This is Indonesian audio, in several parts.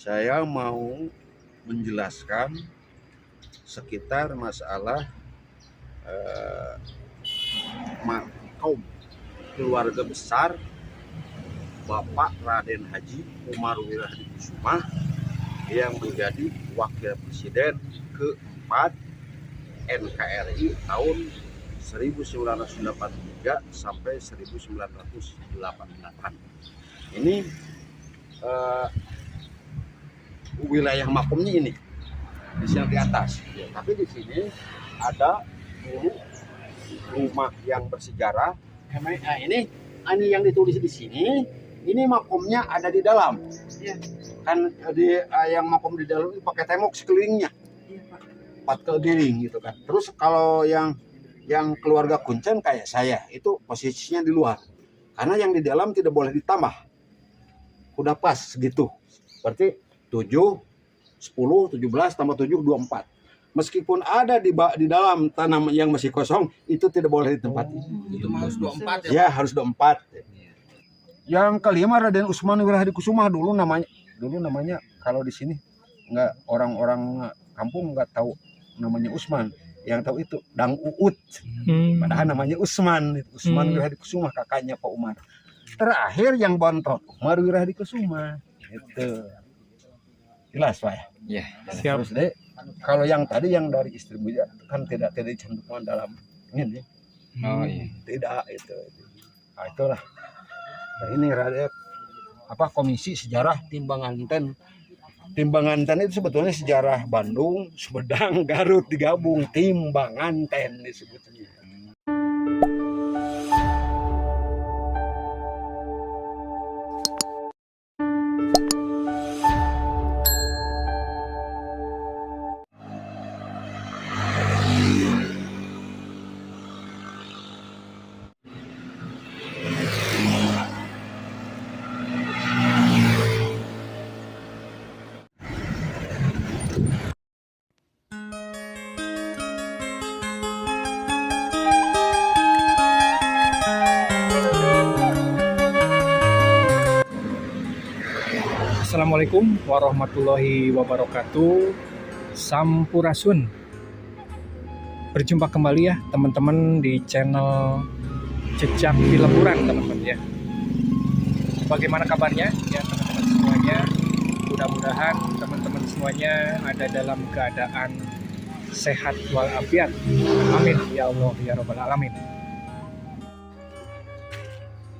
Saya mau menjelaskan sekitar masalah kaum keluarga besar Bapak Raden Haji Umar Wirahadikusuma yang menjadi Wakil Presiden keempat NKRI tahun 1993 sampai 1988. Ini wilayah makomnya ini di sini di atas. Tapi di sini ada dulu rumah yang bersejarah. Nah, ini yang ditulis di sini. Ini makomnya ada di dalam. Ya. Kan yang makom di dalam itu pakai tembok sekelilingnya. Iya, Pak. 4 keliling gitu kan. Terus kalau yang keluarga Kuncen kayak saya itu posisinya di luar. Karena yang di dalam tidak boleh ditambah. Udah pas segitu. Berarti 7, 10, 17 tambah 7 24. Meskipun ada di dalam tanah yang masih kosong, itu tidak boleh ditempati. Itu harus 24 ya? Ya, harus 24. Yang kelima Raden Usman Wirahadikusuma dulu namanya kalau di sini nggak orang-orang kampung nggak tahu namanya Usman, yang tahu itu Dang Uut. Padahal namanya Usman Wirahadikusuma, kakaknya Pak Umar. Terakhir yang bontot Umar Wirahadikusuma. Itu jelas Pak ya. Siap. Terus deh, kalau yang tadi yang dari istri Buja kan tidak dicantumkan dalam ini. Oh iya. Tidak itu. Nah, itulah. Nah, ini komisi sejarah Timbanganten. Timbanganten itu sebetulnya sejarah Bandung, Sumedang, Garut digabung, Timbanganten disebutnya. Assalamualaikum warahmatullahi wabarakatuh. Sampurasun. Berjumpa kembali ya teman-teman di channel Jejak di Lemburan teman-teman ya. Bagaimana kabarnya ya teman-teman semuanya? Mudah-mudahan teman-teman semuanya ada dalam keadaan sehat walafiat. Amin ya Allah ya Rabbal alamin.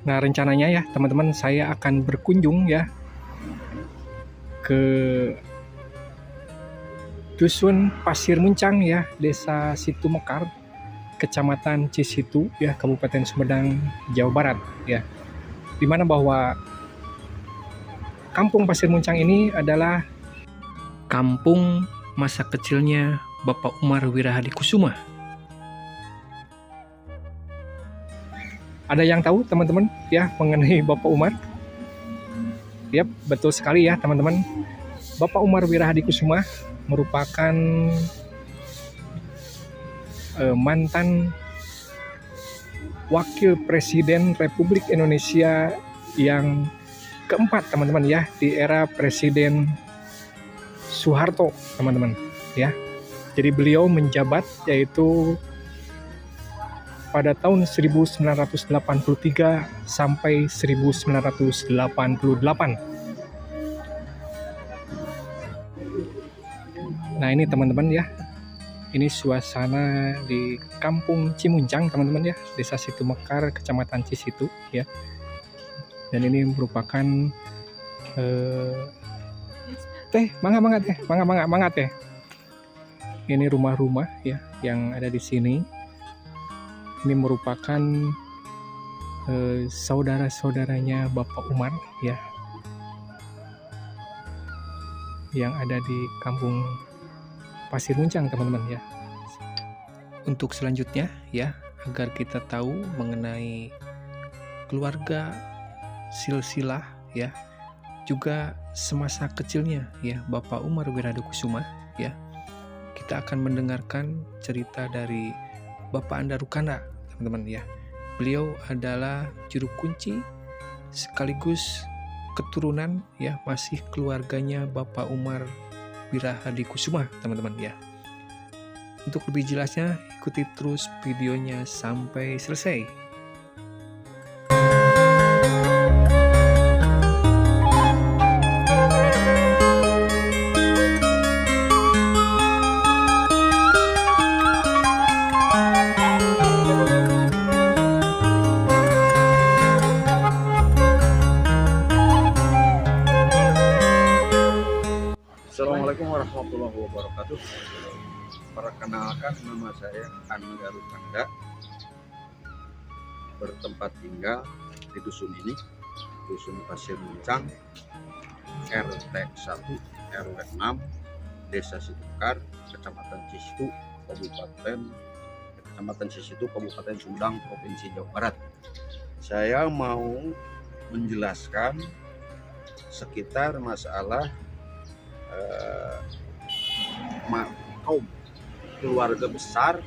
Nah, rencananya ya teman-teman, saya akan berkunjung ya ke Dusun Pasir Muncang ya, Desa Situ Mekar, Kecamatan Cisitu ya, Kabupaten Sumedang, Jawa Barat ya. Dimana bahwa Kampung Pasir Muncang ini adalah kampung masa kecilnya Bapak Umar Wirahadikusuma. Ada yang tahu teman-teman ya mengenai Bapak Umar? Yap, betul sekali ya teman-teman. Bapak Umar Wirahadikusuma merupakan mantan Wakil Presiden Republik Indonesia yang keempat teman-teman ya, di era Presiden Soeharto teman-teman ya. Jadi beliau menjabat yaitu pada tahun 1983 sampai 1988. Nah, ini teman-teman ya. Ini suasana di Kampung Cimuncang teman-teman ya, Desa Situ Mekar, Kecamatan Cisitu ya. Dan ini merupakan mangga teh. Ini rumah-rumah ya yang ada di sini. Ini merupakan saudara-saudaranya Bapak Umar ya, yang ada di Kampung Pasir Muncang teman-teman ya. Untuk selanjutnya ya, agar kita tahu mengenai keluarga silsilah ya, juga semasa kecilnya ya Bapak Umar Wirahadikusuma ya, kita akan mendengarkan cerita dari Bapak Andarukana teman-teman ya. Beliau adalah juru kunci sekaligus keturunan ya, masih keluarganya Bapak Umar Wirahadikusuma teman-teman ya. Untuk lebih jelasnya ikuti terus videonya sampai selesai. Assalamualaikum warahmatullahi wabarakatuh. Perkenalkan, nama saya Angga Rukanda, bertempat tinggal di dusun ini, dusun Pasir Muncang, RT 1 RW 6, Desa Situkar, Kecamatan Cisitu, Kecamatan Cisitu, Kabupaten Sumedang, Provinsi Jawa Barat. Saya mau menjelaskan sekitar masalah kaum keluarga besar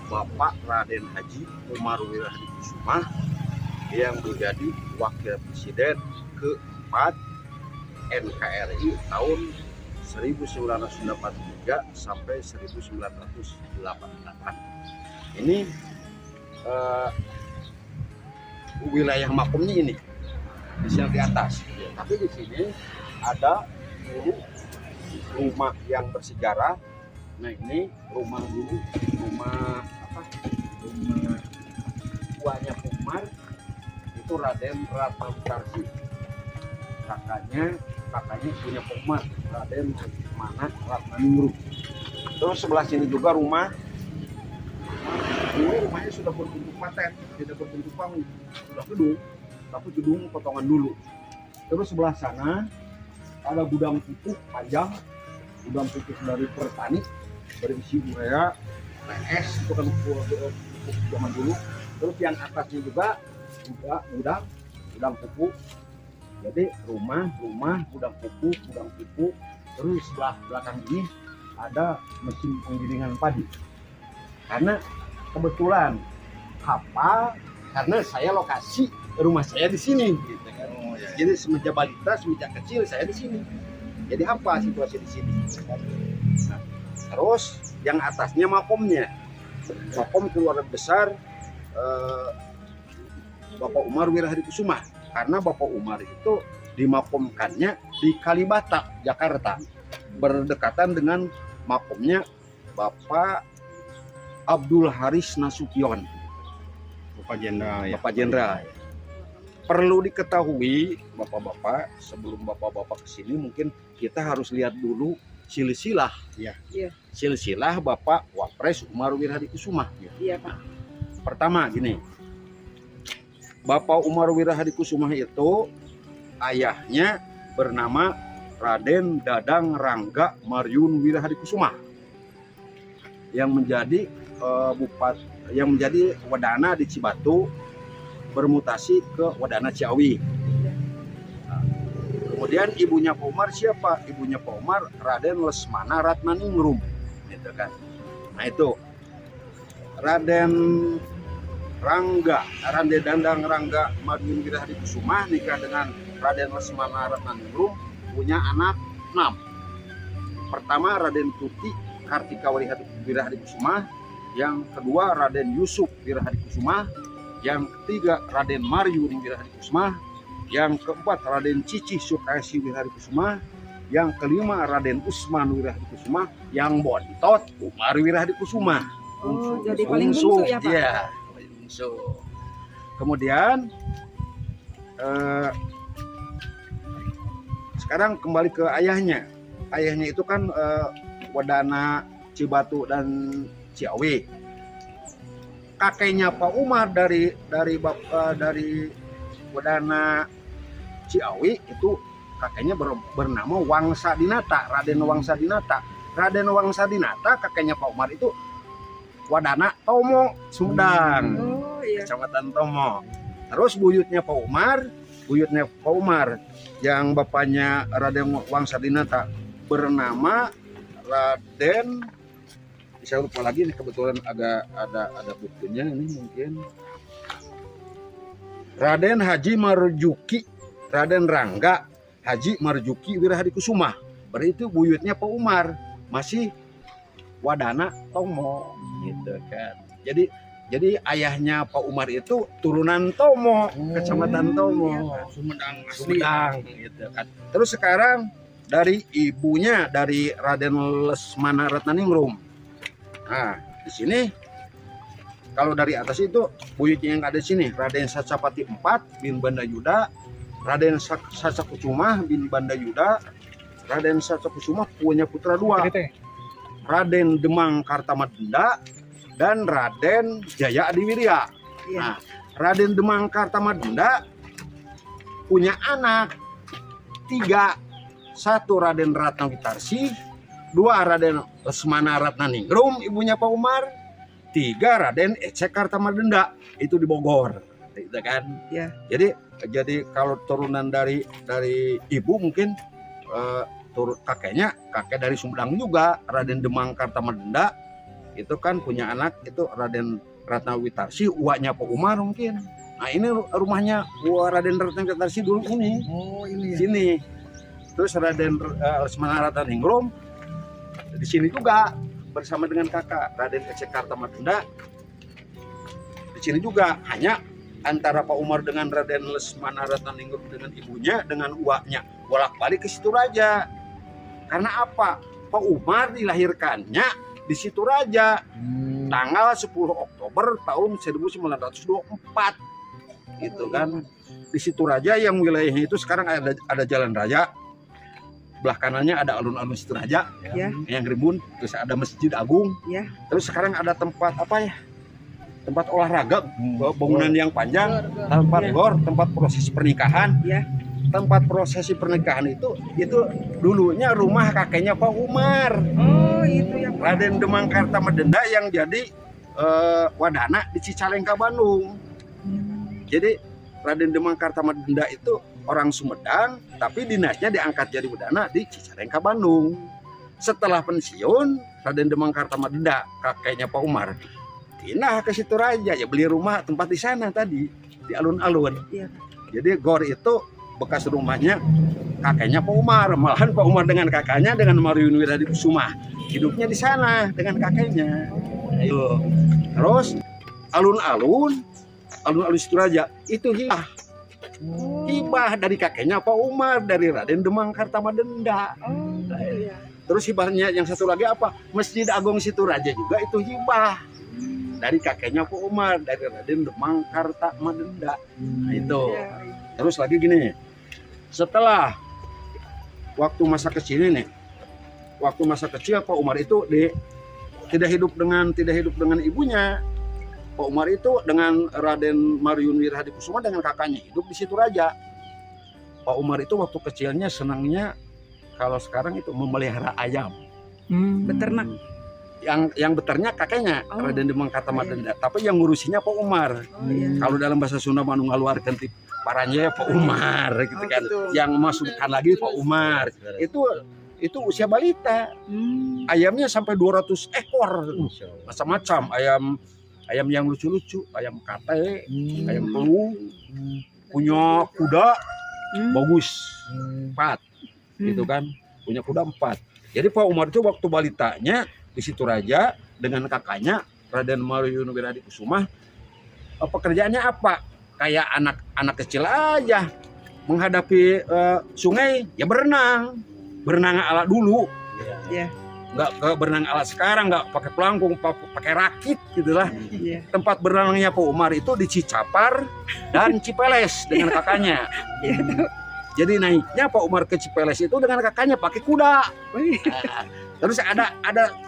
Bapak Raden Haji Umar Wirahadikusuma yang menjadi Wakil Presiden keempat NKRI tahun 1983 sampai 1988. Ini wilayah makomnya ini di sini di atas, tapi di sini ada rumah yang bersejarah. Nah, ini rumah dulu, rumah tuanya Umar itu Raden Ratnawutarsi, kakaknya punya Umar, Raden Manak Ratnaningrum. Terus sebelah sini juga rumahnya sudah berbentuk paten, tidak berbentuk bangun, sudah gedung, tapi gedung potongan dulu. Terus sebelah sana ada gudang pupuk panjang, gudang pupuk dari petani berisi urea, PS, itu kan pupuk zaman dulu. Terus yang atasnya juga gudang pupuk. Jadi rumah, gudang pupuk. Terus sebelah belakang ini ada mesin penggilingan padi. Karena kebetulan karena saya lokasi rumah saya di sini, gitu kan. Jadi semenjak balita, semenjak kecil saya di sini. Jadi apa situasi di sini? Nah, terus yang atasnya makomnya, makom keluarga besar Bapak Umar Wirahadikusuma. Karena Bapak Umar itu dimakomkannya di Kalibata, Jakarta, berdekatan dengan makomnya Bapak Abdul Haris Nasution, Bapak Jenderal. Perlu diketahui bapak-bapak, sebelum bapak-bapak kesini mungkin kita harus lihat dulu silsilah, ya. Silsilah Bapak Wapres Umar Wirahadikusuma. Iya, Pak. Pertama gini, Bapak Umar Wirahadikusuma itu ayahnya bernama Raden Dadang Rangga Maryun Wirahadikusuma yang menjadi Wadana di Cibatu, bermutasi ke Wadana Ciawi. Nah, kemudian ibunya Pak Umar siapa? Ibunya Pak Umar Raden Lesmana Ratnaningrum, gitu kan. Nah itu Raden Dadang Rangga Maryun Wirahadikusuma nikah dengan Raden Lesmana Ratnaningrum, punya anak 6. Pertama Raden Tuti Kartika Wirahadikusuma, yang kedua Raden Yusuf Wirahadikusuma, yang ketiga Raden Maryun Wirahadikusuma, yang keempat Raden Cici Sukasi Wirahadikusuma, yang kelima Raden Usman Wirahadikusuma, yang bontot Umar Wirahadikusuma. Jadi paling bungsu ya, Pak? Iya, paling bungsu. Kemudian sekarang kembali ke ayahnya. Ayahnya itu kan Wadana Cibatu dan Ciawi. Kakeknya Pak Umar dari Wadana Ciawi itu kakeknya bernama Wangsa Dinata, Raden Wangsa Dinata. Raden Wangsa Dinata kakeknya Pak Umar itu Wadana Tomo, Sumedang. Oh, iya. Kecamatan Tomo. Terus buyutnya Pak Umar yang bapaknya Raden Wangsa Dinata bernama Raden, saya lupa lagi nih, kebetulan ada bukunya ini, mungkin Raden Haji Marjuki Raden Rangga Haji Marjuki Wirahadikusuma. Berarti itu buyutnya Pak Umar, masih Wadana Tomo gitu kan. Jadi ayahnya Pak Umar itu turunan Tomo, Kecamatan Tomo, Sumedang gitu kan. Terus sekarang dari ibunya dari Raden Lesmana Ratnaningrum. Nah, di sini kalau dari atas itu buyutnya yang ada di sini Raden Sacapati IV bin Bandayuda, Raden Sacakusuma bin Bandayuda. Raden Sacakusuma punya putra dua, Raden Demang Kartamadenda dan Raden Jaya Adiwirya. Nah, Raden Demang Kartamadenda punya anak 3. 1 Raden Ratnawitarsi, 2 Raden Lesmana Ratnaningrum ibunya Pak Umar, 3 Raden Ecek Kartamadenda itu di Bogor, gitu kan? Ya. Jadi kalau turunan dari ibu mungkin kakek dari Sumedang juga, Raden Demang Kartamadenda itu kan punya anak itu Raden Ratnawitarsi, uaknya Pak Umar mungkin. Nah ini rumahnya Raden Ratnawitarsi dulu ini. Oh ini ya. Sini. Terus Raden Lesmana Ratnaningrum di sini juga bersama dengan kakak Raden Ecek Kartamadenda. Di sini juga hanya antara Pak Umar dengan Raden Lesmana Ratnaningrum dengan ibunya dengan uaknya bolak-balik ke Situraja. Karena apa? Pak Umar dilahirkannya di Situraja tanggal 10 Oktober tahun 1924. Gitu kan. Di Situraja yang wilayahnya itu sekarang ada jalan raya. Belah kanannya ada alun-alun Situraja, yang rimbun, terus ada Masjid Agung, terus sekarang ada tempat apa ya? Tempat olahraga, bangunan yang panjang, tempat gor, tempat prosesi pernikahan. Tempat prosesi pernikahan itu dulunya rumah kakeknya Pak Umar. Oh, itu ya. Raden Demang Kartamadenda yang jadi Wadana di Cicalengka, Bandung. Jadi Raden Demang Kartamadenda itu orang Sumedang, tapi dinasnya diangkat jadi Wadana di Cicalengka, Bandung. Setelah pensiun, Raden Demang Kartamadenda, kakeknya Pak Umar, pindah ke Situraja, ya beli rumah tempat di sana tadi, di alun-alun. Jadi gor itu bekas rumahnya kakeknya Pak Umar, malahan Pak Umar dengan kakaknya dengan Mariun Wirahadikusuma hidupnya di sana dengan kakeknya. Ayo. Terus alun-alun Situraja itu hibah dari kakeknya Pak Umar, dari Raden Demang Kartamadenda. Terus hibahnya yang satu lagi apa? Masjid Agung Situraja juga itu hibah dari kakeknya Pak Umar, dari Raden Demang Kartamadenda. Nah, itu. Terus lagi gini, setelah waktu masa kecil ini, waktu masa kecil Pak Umar itu tidak hidup dengan ibunya. Pak Umar itu dengan Raden Mariun Wirahadikusuma dengan kakaknya hidup di Situraja. Pak Umar itu waktu kecilnya senangnya kalau sekarang itu memelihara ayam. Beternak. Yang beternya kakeknya Raden Demang Kartamadenda, tapi yang ngurusinya Pak Umar. Kalau dalam bahasa Sunda Manung ngaluarkeun ti paranya Pak Umar gitu kan. Gitu. Yang masukkan lagi Pak Umar. Itu usia balita. Ayamnya sampai 200 ekor. Macam-macam ayam yang lucu-lucu, ayam kate, ayam telur, punya kuda bagus 4, gitu kan, punya kuda 4. Jadi Pak Umar itu waktu balitanya di Situraja dengan kakaknya Raden Mariun Wirahadikusuma, pekerjaannya apa? Kayak anak kecil aja menghadapi sungai ya berenang ala dulu. Nggak berenang alat sekarang, nggak pakai pelangkung, pakai rakit gitulah. Tempat berenangnya Pak Umar itu di Cicapar dan Cipeles dengan kakaknya. Jadi naiknya Pak Umar ke Cipeles itu dengan kakaknya pakai kuda. Terus ada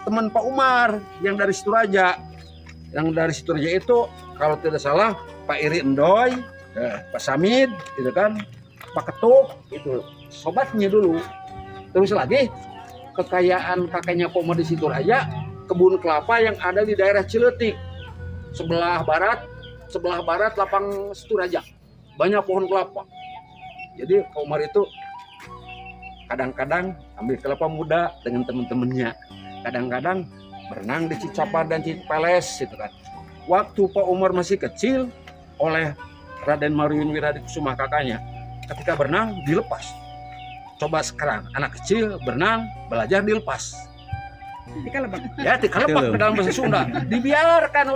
teman Pak Umar yang dari Situraja. Yang dari Situraja itu kalau tidak salah Pak Iri Endoy, Pak Samid, gitu kan, Pak Ketuk, itu sobatnya dulu. Terus lagi kekayaan kakeknya Pak Umar di Situraja, kebun kelapa yang ada di daerah Ciletik, sebelah barat lapang Situraja, banyak pohon kelapa. Jadi Pak Umar itu kadang-kadang ambil kelapa muda dengan teman-temannya, kadang-kadang berenang di Cicapar dan Cipeles gitu kan. Waktu Pak Umar masih kecil, oleh Raden Mariun Wirahadikusuma kakaknya, ketika berenang dilepas. Coba sekarang anak kecil berenang belajar dilepas. Dikalebak. Ya, dikalebak dalam bahasa Sunda. Dibiarkan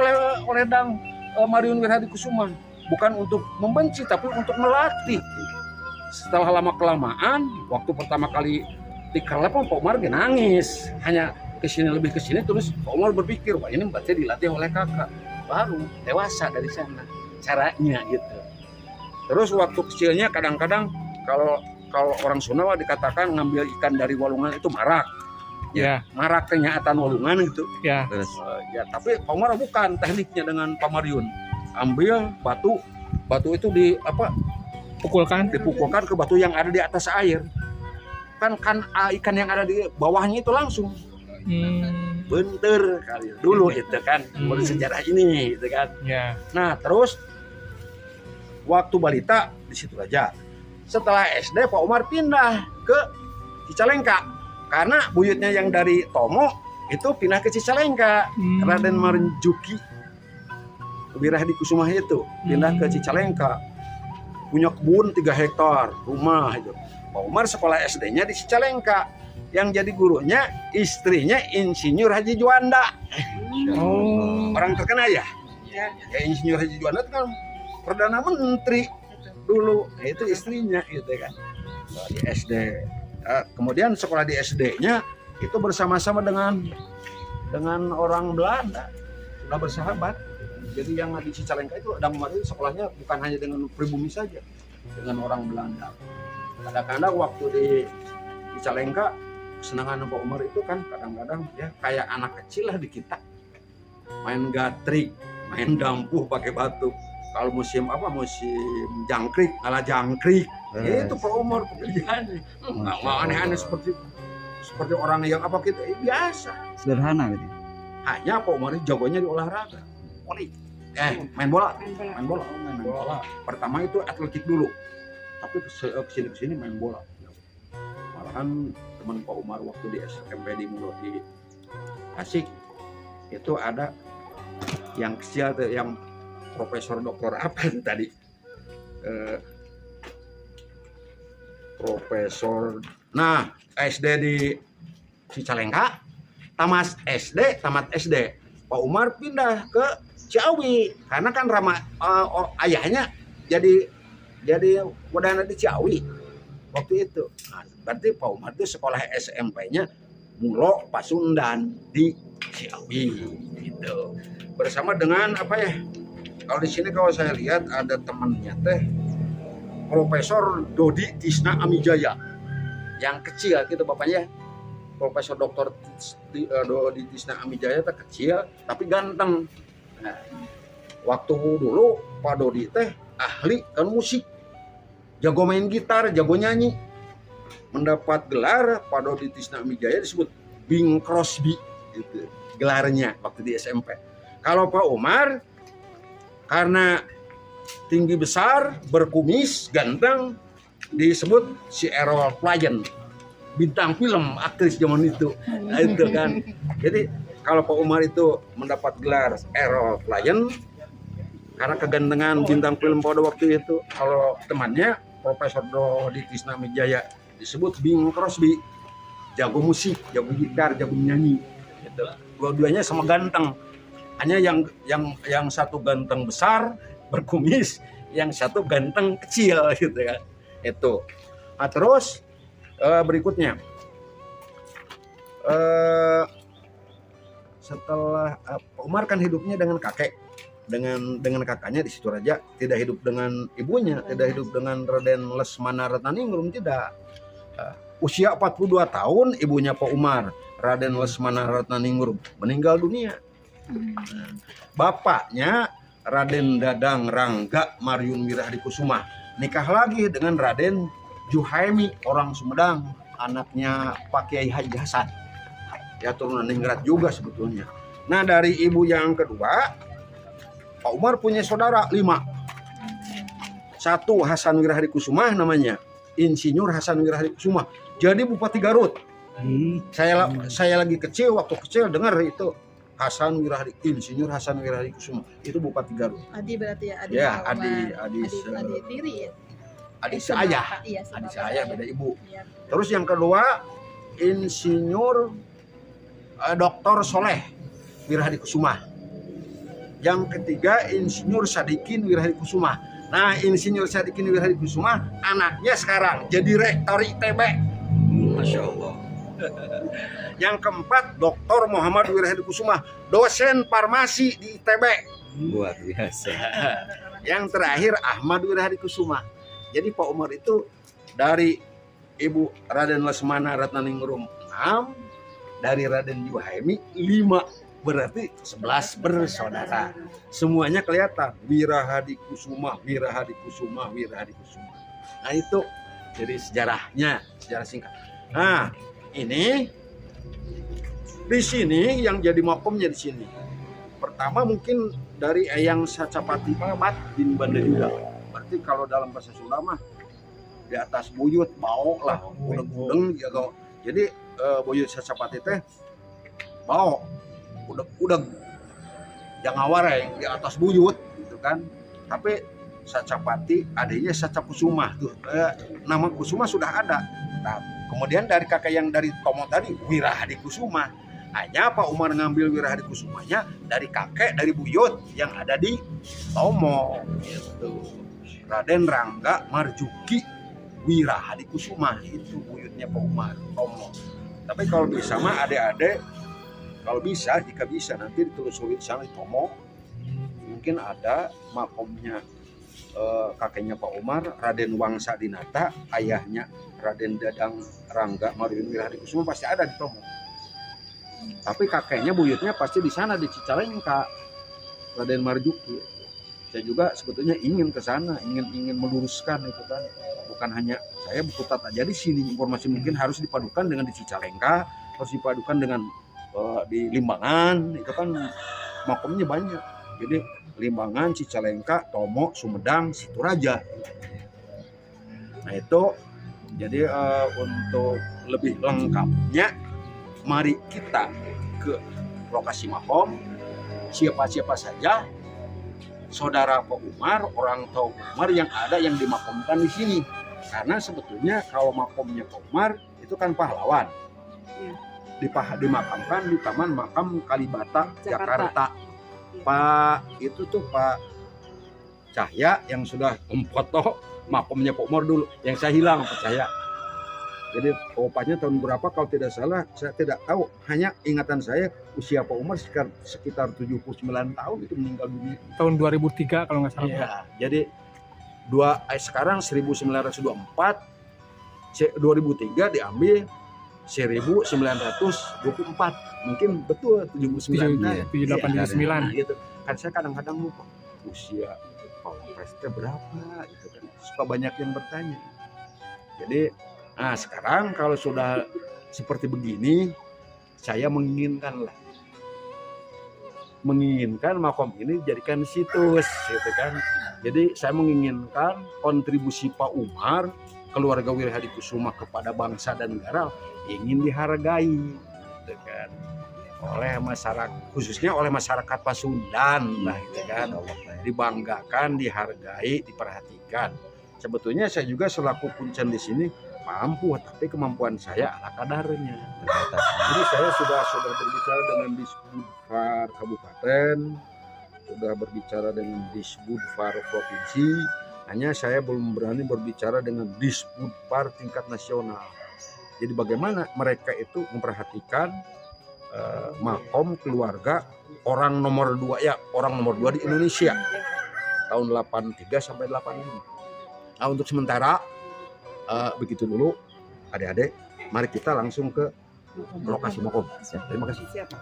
oleh Dang Mariun Wirahadikusuma, bukan untuk membenci tapi untuk melatih. Setelah lama kelamaan, waktu pertama kali dikalebak Pak Umar nangis. Hanya lebih kesini terus Pak Umar berpikir, wah ini berarti dilatih oleh kakak. Baru dewasa dari sana caranya gitu. Terus waktu kecilnya kadang-kadang kalau orang Sunda dikatakan ngambil ikan dari walungan itu marak. Ya. Marak kenyataan walungan gitu. Ya. Ya, tapi Pak Umar bukan tekniknya dengan Pak Mariun. Ambil batu itu dipukulkan ke batu yang ada di atas air. Kan ikan yang ada di bawahnya itu langsung. Bentar kali dulu itu kan bersejarah ini gitu kan. Ya. Nah, terus waktu balita di situ aja. Setelah SD Pak Umar pindah ke Cicalengka karena buyutnya yang dari Tomo itu pindah ke Cicalengka. Raden Marjuki Wirahadikusuma itu pindah ke Cicalengka. Punya kebun 3 hektar, rumah itu. Pak Umar sekolah SD-nya di Cicalengka. Yang jadi gurunya istrinya Insinyur Haji Juanda. Oh. Orang terkenal ya. Ya Insinyur Haji Juanda itu kan Perdana Menteri dulu. Nah, itu istrinya gitu kan. Di SD. Kemudian sekolah di SD-nya itu bersama-sama dengan orang Belanda. Sudah bersahabat. Jadi yang di Cicalengka itu Dang Mariun sekolahnya bukan hanya dengan pribumi saja, dengan orang Belanda. Kadang-kadang waktu di Cicalengka kesenangan Pak Umar itu kan kadang-kadang ya kayak anak kecil lah di kita. Main gatrik, main dampuh pakai batu. Kalau musim jangkrik, ngalah jangkrik. Itu Pak Umar pekerjaannya. Nggak mau aneh-aneh seperti orang yang kita biasa. Sederhana gitu. Hanya Pak Umar jagonya di olahraga. Main bola. Pertama itu atletik dulu. Tapi kesini main bola. Malahan teman Pak Umar waktu di SMP di Tasik itu ada yang kecil yang profesor doktor apa tadi profesor SD di Cicalengka tamat SD Pak Umar pindah ke Ciawi karena kan ayahnya jadi wadana di Ciawi waktu itu. Nah, berarti Pak Umar itu sekolah SMP-nya Mulo Pasundan di Ciawi gitu. Bersama dengan kalau di sini kalau saya lihat ada temannya Profesor Dodi Tisna Amijaya yang kecil gitu bapaknya. Profesor Dr. Dodi Tisna Amijaya kecil tapi ganteng. Nah, waktu dulu Pak Dodi ahli kan musik. Jago main gitar, jago nyanyi. Mendapat gelar Pak Dodi Tisna Amijaya disebut Bing Crosby gitu. Gelarnya waktu di SMP. Kalau Pak Umar karena tinggi besar, berkumis, ganteng, disebut si Errol Flynn, bintang film, aktris zaman itu. Nah, itu kan. Jadi kalau Pak Umar itu mendapat gelar Errol Flynn karena kegantengan bintang film pada waktu itu. Kalau temannya Profesor Dodi Tisna Amijaya disebut Bing Crosby, jago musik, jago gitar, jago nyanyi. Gitu. Dua-duanya sama ganteng. Hanya yang satu ganteng besar berkumis, yang satu ganteng kecil gitu kan. Itu. Nah, terus berikutnya setelah Pak Umar kan hidupnya dengan dengan kakaknya di Situraja, tidak hidup dengan ibunya, tidak hidup dengan Raden Lesmana Ratnaningrum, tidak. Usia 42 tahun ibunya Pak Umar, Raden Lesmana Ratnaningrum, meninggal dunia. Bapaknya Raden Dadang Rangga Mariun Wirahadikusuma nikah lagi dengan Raden Juhaimi orang Sumedang, anaknya Pak Kiai Haji Hasan. Ya turunan Ningrat juga sebetulnya. Nah, dari ibu yang kedua Pak Umar punya saudara 5. Satu Hasan Wirahadikusuma namanya, Insinyur Hasan Wirahadikusuma. Jadi Bupati Garut. Saya lagi kecil, waktu kecil dengar itu Insinyur Hasan Wirahadikusuma itu Bupati Garut. Adi berarti ya? Adi tiri ya. adik saya. Iya, Adik saya beda ibu. Iya. Terus yang kedua Insinyur Dr. Soleh Wirahadikusuma. Yang ketiga Insinyur Sadikin Wirahadikusuma. Nah, Insinyur Sadikin Wirahadikusuma anaknya sekarang jadi rektor ITB. Masya Allah. Yang keempat Dr. Muhammad Wirahadikusuma, dosen farmasi di ITB. Luar biasa. Yang terakhir Ahmad Wirahadikusuma. Jadi Pak Umar itu dari Ibu Raden Lesmana Ratnaningrum 6, dari Raden Juhaimi 5, berarti 11 bersaudara. Semuanya kelihatan Wirahadikusuma, Wirahadikusuma, Wirahadikusuma. Nah itu jadi sejarahnya, sejarah singkat. Nah ini di sini yang jadi makomnya di sini. Pertama mungkin dari Eyang Sacapati Pamat bin Banda Yuda. Berarti kalau dalam bahasa Sunda mah di atas buyut bau lah, udeng-udeng gitu. Jadi buyut Sacapati teh bau, udeg-udeg, jangan wareng di atas buyut gitu kan. Tapi Sacapati adanya Sacakusuma tuh, nama Kusuma sudah ada. Nah, kemudian dari kakek yang dari Tomo tadi Wirahadikusuma, hanya Pak Umar ngambil Wirahadikusumanya dari kakek dari buyut yang ada di Tomo gitu. Raden Rangga Marjuki Wirahadikusuma itu buyutnya Pak Umar Tomo. Tapi kalau bisa mah adik-adik, kalau bisa, jika bisa nanti ditelusuri sana di Tomo, mungkin ada makomnya kakeknya Pak Umar, Raden Wangsa Dinata, ayahnya Raden Dadang Rangga Marjuki Wirahadikusuma pasti ada di Tomo. Tapi kakeknya buyutnya pasti di sana di Cicalengka, Raden Marjuki. Saya juga sebetulnya ingin ke sana, ingin meluruskan itu kan. Bukan hanya saya buku tata jadi sini informasi mungkin harus dipadukan dengan di Cicalengka, harus dipadukan dengan di Limbangan, itu kan makomnya banyak. Jadi Limbangan, Cicalengka, Tomo, Sumedang, Situraja. Nah itu jadi untuk lebih lengkapnya mari kita ke lokasi makom, siapa-siapa saja saudara Pak Umar, orang tua Pak Umar yang ada yang dimakamkan di sini. Karena sebetulnya kalau makomnya Pak Umar itu kan pahlawan. Dimakamkan di Taman Makam Kalibata, Jakarta. Pak itu tuh Pak Cahya yang sudah memfoto makomnya Pak Umar dulu, yang saya hilang Pak Cahya. Jadi opanya tahun berapa kalau tidak salah saya tidak tahu, hanya ingatan saya usia Pak Umar sekitar 79 tahun itu meninggal dunia. Tahun 2003 kalau nggak salah. Iya, jadi sekarang 1924, 2003 diambil 1924, mungkin betul 79 7879 gitu. Kan saya kadang-kadang lupa usia Pak Presiden berapa gitu kan. Suka banyak yang bertanya. Jadi nah sekarang kalau sudah seperti begini, saya menginginkan makom ini dijadikan situs gitu kan. Jadi saya menginginkan kontribusi Pak Umar, keluarga Wirahadikusuma kepada bangsa dan negara ingin dihargai gitu kan, oleh masyarakat, khususnya oleh masyarakat Pasundan lah gitu kan, dibanggakan, dihargai, diperhatikan. Sebetulnya saya juga selaku kuncen di sini mampu, tapi kemampuan saya ala kadarnya. Jadi saya sudah berbicara dengan Disbudfar Kabupaten, sudah berbicara dengan Disbudfar Provinsi, hanya saya belum berani berbicara dengan Disbudfar tingkat nasional. Jadi bagaimana mereka itu memperhatikan makom keluarga orang nomor 2 di Indonesia tahun 83 sampai 85. Nah untuk sementara begitu dulu adik-adik, mari kita langsung ke lokasi makom. Terima kasih. Siap.